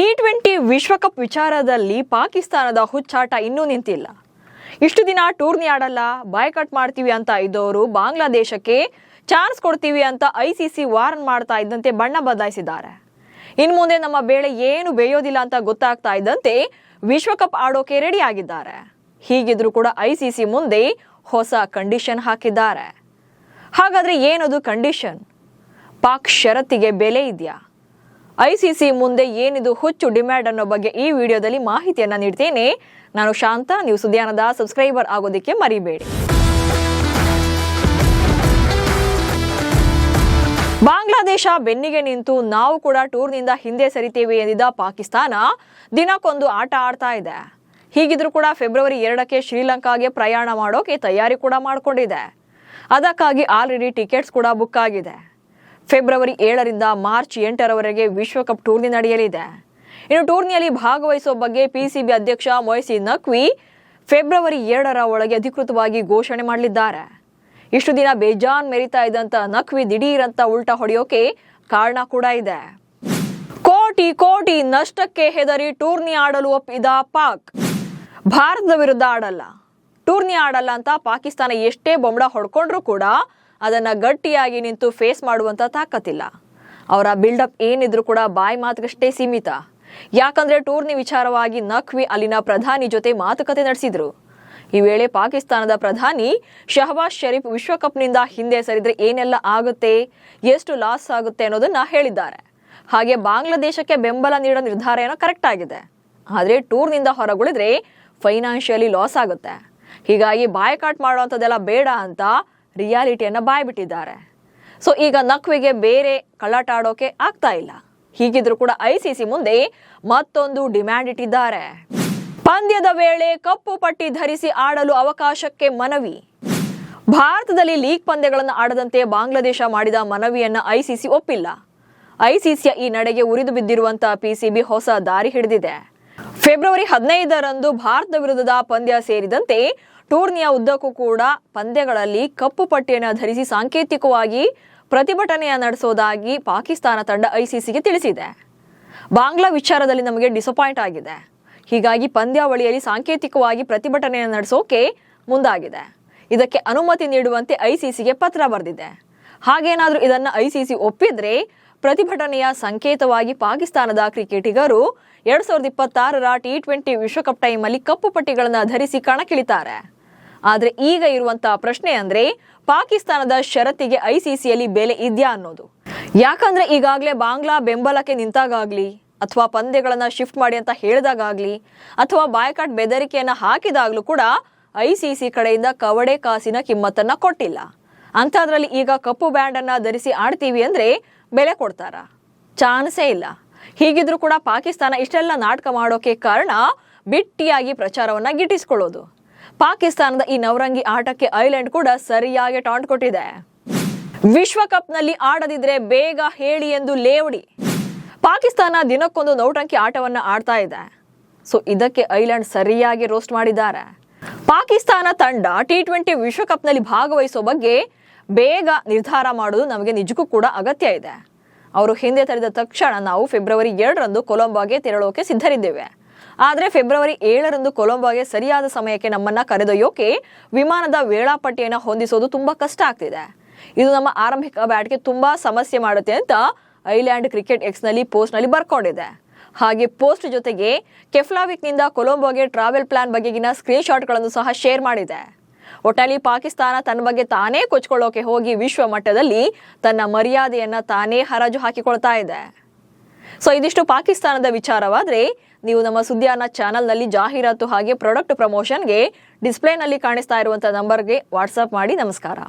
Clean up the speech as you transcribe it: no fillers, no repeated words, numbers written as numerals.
T20 ವಿಶ್ವಕಪ್ ವಿಚಾರದಲ್ಲಿ ಪಾಕಿಸ್ತಾನದ ಹುಚ್ಚಾಟ ಇನ್ನೂ ನಿಂತಿಲ್ಲ. ಇಷ್ಟು ದಿನ ಟೂರ್ನಿ ಆಡಲ್ಲ, ಬಾಯ್ಕಟ್ ಮಾಡ್ತೀವಿ ಅಂತ ಇದ್ದವರು ಬಾಂಗ್ಲಾದೇಶಕ್ಕೆ ಚಾನ್ಸ್ ಕೊಡ್ತೀವಿ ಅಂತ ಐಸಿಸಿ ವಾರ್ನ್ ಮಾಡ್ತಾ ಇದ್ದಂತೆ ಬಣ್ಣ ಬದಲಾಯಿಸಿದ್ದಾರೆ. ಇನ್ನು ಮುಂದೆ ನಮ್ಮ ಬೇಳೆ ಏನು ಬೇಯೋದಿಲ್ಲ ಅಂತ ಗೊತ್ತಾಗ್ತಾ ಇದ್ದಂತೆ ವಿಶ್ವಕಪ್ ಆಡೋಕೆ ರೆಡಿ ಆಗಿದ್ದಾರೆ. ಹೀಗಿದ್ರು ಕೂಡ ಐಸಿಸಿ ಮುಂದೆ ಹೊಸ ಕಂಡೀಷನ್ ಹಾಕಿದ್ದಾರೆ. ಹಾಗಾದ್ರೆ ಏನದು ಕಂಡೀಷನ್? ಪಾಕ್ ಷರತ್ತಿಗೆ ಬೆಲೆ ಇದೆಯಾ? ಐಸಿಸಿ ಮುಂದೆ ಏನಿದು ಹುಚ್ಚು ಡಿಮ್ಯಾಂಡ್ ಅನ್ನೋ ಬಗ್ಗೆ ಈ ವಿಡಿಯೋದಲ್ಲಿ ಮಾಹಿತಿಯನ್ನ ನೀಡ್ತೇನೆ. ನಾನು ಶಾಂತ. ನೀವು ಸುದ್ದಿಯಾನದ ಸಬ್ಸ್ಕ್ರೈಬರ್ ಆಗೋದಕ್ಕೆ ಮರಿಬೇಡಿ. ಬಾಂಗ್ಲಾದೇಶ ಬೆನ್ನಿಗೆ ನಿಂತು ನಾವು ಕೂಡ ಟೂರ್ನಿಂದ ಹಿಂದೆ ಸರಿತೇವೆ ಎಂದಿದ್ದ ಪಾಕಿಸ್ತಾನ ದಿನಕ್ಕೊಂದು ಆಟ ಆಡ್ತಾ ಇದೆ. ಹೀಗಿದ್ರೂ ಕೂಡ ಫೆಬ್ರವರಿ 2ಕ್ಕೆ ಶ್ರೀಲಂಕಾಗೆ ಪ್ರಯಾಣ ಮಾಡೋಕೆ ತಯಾರಿ ಕೂಡ ಮಾಡಿಕೊಂಡಿದೆ. ಅದಕ್ಕಾಗಿ ಆಲ್ರೆಡಿ ಟಿಕೆಟ್ಸ್ ಕೂಡ ಬುಕ್ ಆಗಿದೆ. ಫೆಬ್ರವರಿ 7ರಿಂದ ಮಾರ್ಚ್ 8ರವರೆಗೆ ವಿಶ್ವಕಪ್ ಟೂರ್ನಿ ನಡೆಯಲಿದೆ. ಇನ್ನು ಟೂರ್ನಿಯಲ್ಲಿ ಭಾಗವಹಿಸುವ ಬಗ್ಗೆ ಪಿಸಿಬಿ ಅಧ್ಯಕ್ಷ ಮೊಯ್ಸಿನ್ ನಖ್ವಿ ಫೆಬ್ರವರಿ 2ರ ಒಳಗೆ ಅಧಿಕೃತವಾಗಿ ಘೋಷಣೆ ಮಾಡಲಿದ್ದಾರೆ. ಇಷ್ಟು ದಿನ ಬೇಜಾನ್ ಮೆರಿತಾ ಇದ್ದಂತ ನಖ್ವಿ ದಿಢೀರ್ ಅಂತ ಉಲ್ಟಾ ಹೊಡೆಯೋಕೆ ಕಾರಣ ಕೂಡ ಇದೆ. ಕೋಟಿ ಕೋಟಿ ನಷ್ಟಕ್ಕೆ ಹೆದರಿ ಟೂರ್ನಿ ಆಡಲು ಒಪ್ಪಿದ ಪಾಕ್. ಭಾರತದ ವಿರುದ್ಧ ಆಡಲ್ಲ, ಟೂರ್ನಿ ಆಡಲ್ಲ ಅಂತ ಪಾಕಿಸ್ತಾನ ಎಷ್ಟೇ ಬೊಂಬಡ ಹೊಡ್ಕೊಂಡ್ರು ಕೂಡ ಅದನ್ನ ಗಟ್ಟಿಯಾಗಿ ನಿಂತು ಫೇಸ್ ಮಾಡುವಂತ ತಾಕತ್ತಿಲ್ಲ. ಅವರ ಬಿಲ್ಡಪ್ ಏನಿದ್ರು ಕೂಡ ಬಾಯಿ ಮಾತುಗಷ್ಟೇ ಸೀಮಿತ. ಯಾಕಂದ್ರೆ ಟೂರ್ನಿ ವಿಚಾರವಾಗಿ ನಖ್ವಿ ಅಲ್ಲಿನ ಪ್ರಧಾನಿ ಜೊತೆ ಮಾತುಕತೆ ನಡೆಸಿದ್ರು. ಈ ವೇಳೆ ಪಾಕಿಸ್ತಾನದ ಪ್ರಧಾನಿ ಶಹಬಾಜ್ ಶರೀಫ್ ವಿಶ್ವಕಪ್ನಿಂದ ಹಿಂದೆ ಸರಿದ್ರೆ ಏನೆಲ್ಲ ಆಗುತ್ತೆ, ಎಷ್ಟು ಲಾಸ್ ಆಗುತ್ತೆ ಅನ್ನೋದನ್ನ ಹೇಳಿದ್ದಾರೆ. ಹಾಗೆ ಬಾಂಗ್ಲಾದೇಶಕ್ಕೆ ಬೆಂಬಲ ನೀಡೋ ನಿರ್ಧಾರ ಏನೋ ಕರೆಕ್ಟ್ ಆಗಿದೆ. ಆದ್ರೆ ಟೂರ್ನಿಂದ ಹೊರಗುಳಿದ್ರೆ ಫೈನಾನ್ಷಿಯಲಿ ಲಾಸ್ ಆಗುತ್ತೆ. ಹೀಗಾಗಿ ಬಾಯ್ಕಾಟ್ ಮಾಡುವಂಥದ್ದೆಲ್ಲ ಬೇಡ ಅಂತ ರಿಯಾಲಿಟಿಯನ್ನ ಬಾಯ್ಬಿಟ್ಟಿದ್ದಾರೆ. ಸೊ ಈಗ ನಖ್ವಿಗೆ ಬೇರೆ ಕಳ್ಳಾಟ ಆಡೋಕೆ ಆಗ್ತಾ ಇಲ್ಲ. ಹೀಗಿದ್ರು ಕೂಡ ಐಸಿಸಿ ಮುಂದೆ ಮತ್ತೊಂದು ಡಿಮ್ಯಾಂಡ್ ಇಟ್ಟಿದ್ದಾರೆ. ಪಂದ್ಯದ ವೇಳೆ ಕಪ್ಪು ಪಟ್ಟಿ ಧರಿಸಿ ಆಡಲು ಅವಕಾಶಕ್ಕೆ ಮನವಿ. ಭಾರತದಲ್ಲಿ ಲೀಗ್ ಪಂದ್ಯಗಳನ್ನು ಆಡದಂತೆ ಬಾಂಗ್ಲಾದೇಶ ಮಾಡಿದ ಮನವಿಯನ್ನ ಐಸಿಸಿ ಒಪ್ಪಿಲ್ಲ. ಐಸಿಸಿಯ ಈ ನಡೆಗೆ ಉರಿದು ಬಿದ್ದಿರುವಂತಹ ಪಿಸಿಬಿ ಹೊಸ ದಾರಿ ಹಿಡಿದಿದೆ. ಫೆಬ್ರವರಿ 15ರಂದು ಭಾರತ ವಿರುದ್ಧದ ಪಂದ್ಯ ಸೇರಿದಂತೆ ಟೂರ್ನಿಯ ಉದ್ದಕ್ಕೂ ಕೂಡ ಪಂದ್ಯಗಳಲ್ಲಿ ಕಪ್ಪು ಪಟ್ಟಿಯನ್ನು ಧರಿಸಿ ಸಾಂಕೇತಿಕವಾಗಿ ಪ್ರತಿಭಟನೆಯ ನಡೆಸೋದಾಗಿ ಪಾಕಿಸ್ತಾನ ತಂಡ ಐಸಿಸಿಗೆ ತಿಳಿಸಿದೆ. ಬಾಂಗ್ಲಾ ವಿಚಾರದಲ್ಲಿ ನಮಗೆ ಡಿಸಪಾಯಿಂಟ್ ಆಗಿದೆ. ಹೀಗಾಗಿ ಪಂದ್ಯಾವಳಿಯಲ್ಲಿ ಸಾಂಕೇತಿಕವಾಗಿ ಪ್ರತಿಭಟನೆಯನ್ನು ನಡೆಸೋಕೆ ಮುಂದಾಗಿದೆ. ಇದಕ್ಕೆ ಅನುಮತಿ ನೀಡುವಂತೆ ಐಸಿಸಿಗೆ ಪತ್ರ ಬರೆದಿದೆ. ಹಾಗೇನಾದ್ರೂ ಇದನ್ನ ಐಸಿಸಿ ಒಪ್ಪಿದ್ರೆ ಪ್ರತಿಭಟನೆಯ ಸಂಕೇತವಾಗಿ ಪಾಕಿಸ್ತಾನದ ಕ್ರಿಕೆಟಿಗರು 2026ರ ಟಿ20 ವಿಶ್ವಕಪ್ ಟೈಮಲ್ಲಿ ಕಪ್ಪು ಪಟ್ಟಿಗಳನ್ನ ಧರಿಸಿ ಕಣಕ್ಕಿಳಿತಾರೆ. ಆದ್ರೆ ಈಗ ಇರುವಂತಹ ಪ್ರಶ್ನೆ ಅಂದ್ರೆ ಪಾಕಿಸ್ತಾನದ ಷರತ್ತಿಗೆ ಐಸಿಸಿಯಲ್ಲಿ ಬೆಲೆ ಇದೆಯಾ ಅನ್ನೋದು. ಯಾಕಂದ್ರೆ ಈಗಾಗಲೇ ಬಾಂಗ್ಲಾ ಬೆಂಬಲಕ್ಕೆ ನಿಂತಾಗಲಿ, ಅಥವಾ ಪಂದ್ಯಗಳನ್ನ ಶಿಫ್ಟ್ ಮಾಡಿ ಅಂತ ಹೇಳಿದಾಗಲಿ, ಅಥವಾ ಬಾಯ್ಕಾಟ್ ಬೆದರಿಕೆಯನ್ನ ಹಾಕಿದಾಗ್ಲೂ ಕೂಡ ಐಸಿಸಿ ಕಡೆಯಿಂದ ಕವಡೆ ಕಾಸಿನ ಕಿಮ್ಮತ್ತನ್ನ ಕೊಟ್ಟಿಲ್ಲ. ಅಂಥದ್ರಲ್ಲಿ ಈಗ ಕಪ್ಪು ಬ್ಯಾಂಡ್ ಅನ್ನ ಧರಿಸಿ ಆಡ್ತೀವಿ ಅಂದ್ರೆ ಬೆಲೆ ಕೊಡ್ತಾರ? ಚಾನ್ಸೇ ಇಲ್ಲ. ಹೀಗಿದ್ರು ಕೂಡ ಪಾಕಿಸ್ತಾನ ಇಷ್ಟೆಲ್ಲ ನಾಟಕ ಮಾಡೋಕೆ ಕಾರಣ ಬಿಟ್ಟಿಯಾಗಿ ಪ್ರಚಾರವನ್ನ ಗಿಟ್ಟಿಸಿಕೊಳ್ಳೋದು. ಪಾಕಿಸ್ತಾನದ ಈ ನವರಂಗಿ ಆಟಕ್ಕೆ ಐಲ್ಯಾಂಡ್ ಕೂಡ ಸರಿಯಾಗಿ ಟಾಂಟ್ ಕೊಟ್ಟಿದೆ. ವಿಶ್ವಕಪ್ನಲ್ಲಿ ಆಡದಿದ್ರೆ ಬೇಗ ಹೇಳಿ ಎಂದು ಲೇವಡಿ. ಪಾಕಿಸ್ತಾನ ದಿನಕ್ಕೊಂದು ನೌಟಂಕಿ ಆಟವನ್ನ ಆಡ್ತಾ ಇದೆ. ಸೊ ಇದಕ್ಕೆ ಐಲ್ಯಾಂಡ್ ಸರಿಯಾಗಿ ರೋಸ್ಟ್ ಮಾಡಿದ್ದಾರೆ. ಪಾಕಿಸ್ತಾನ ತಂಡ ಟಿ20 ವಿಶ್ವಕಪ್ನಲ್ಲಿ ಭಾಗವಹಿಸೋ ಬಗ್ಗೆ ಬೇಗ ನಿರ್ಧಾರ ಮಾಡೋದು ನಮಗೆ ನಿಜಕ್ಕೂ ಕೂಡ ಅಗತ್ಯ ಇದೆ. ಅವರು ಹಿಂದೆ ತಡೆದ ತಕ್ಷಣ ನಾವು ಫೆಬ್ರವರಿ 2ರಂದು ಕೊಲಂಬೋಗೆ ತೆರಳೋಕೆ ಸಿದ್ಧರಿದ್ದೇವೆ. ಆದರೆ ಫೆಬ್ರವರಿ 7ರಂದು ಕೊಲಂಬೋಗೆ ಸರಿಯಾದ ಸಮಯಕ್ಕೆ ನಮ್ಮನ್ನ ಕರೆದೊಯ್ಯೋಕೆ ವಿಮಾನದ ವೇಳಾಪಟ್ಟಿಯನ್ನು ಹೊಂದಿಸೋದು ತುಂಬಾ ಕಷ್ಟ ಆಗ್ತಿದೆ. ಇದು ನಮ್ಮ ಆರಂಭಿಕ ಬ್ಯಾಟ್ಗೆ ತುಂಬಾ ಸಮಸ್ಯೆ ಮಾಡುತ್ತೆ ಅಂತ ಐಲ್ಯಾಂಡ್ ಕ್ರಿಕೆಟ್ ಎಕ್ಸ್ನಲ್ಲಿ ಪೋಸ್ಟ್ನಲ್ಲಿ ಬರ್ಕೊಂಡಿದೆ. ಹಾಗೆ ಪೋಸ್ಟ್ ಜೊತೆಗೆ ಕೆಫ್ಲಾವಿಕ್ನಿಂದ ಕೊಲಂಬೋಗೆ ಟ್ರಾವೆಲ್ ಪ್ಲಾನ್ ಬಗೆಗಿನ ಸ್ಕ್ರೀನ್ ಶಾಟ್ಗಳನ್ನು ಸಹ ಶೇರ್ ಮಾಡಿದೆ. ಒಟ್ಟಲ್ಲಿ ಪಾಕಿಸ್ತಾನ ತನ್ನ ಬಗ್ಗೆ ತಾನೇ ಕೊಚ್ಕೊಳ್ಳೋಕೆ ಹೋಗಿ ವಿಶ್ವ ಮಟ್ಟದಲ್ಲಿ ತನ್ನ ಮರ್ಯಾದೆಯನ್ನ ತಾನೇ ಹರಾಜು ಹಾಕಿಕೊಳ್ತಾ ಇದೆ. ಸೊ ಇದಿಷ್ಟು ಪಾಕಿಸ್ತಾನದ ವಿಚಾರವಾದ್ರೆ, ನೀವು ನಮ್ಮ ಸುದ್ದಿಯಾನ ಚಾನಲ್ನಲ್ಲಿ ಜಾಹೀರಾತು ಹಾಗೆ ಪ್ರಾಡಕ್ಟ್ ಪ್ರಮೋಷನ್ಗೆ ಡಿಸ್ಪ್ಲೇನಲ್ಲಿ ಕಾಣಿಸ್ತಾ ಇರುವಂತಹ ನಂಬರ್ಗೆ ವಾಟ್ಸಪ್ ಮಾಡಿ. ನಮಸ್ಕಾರ.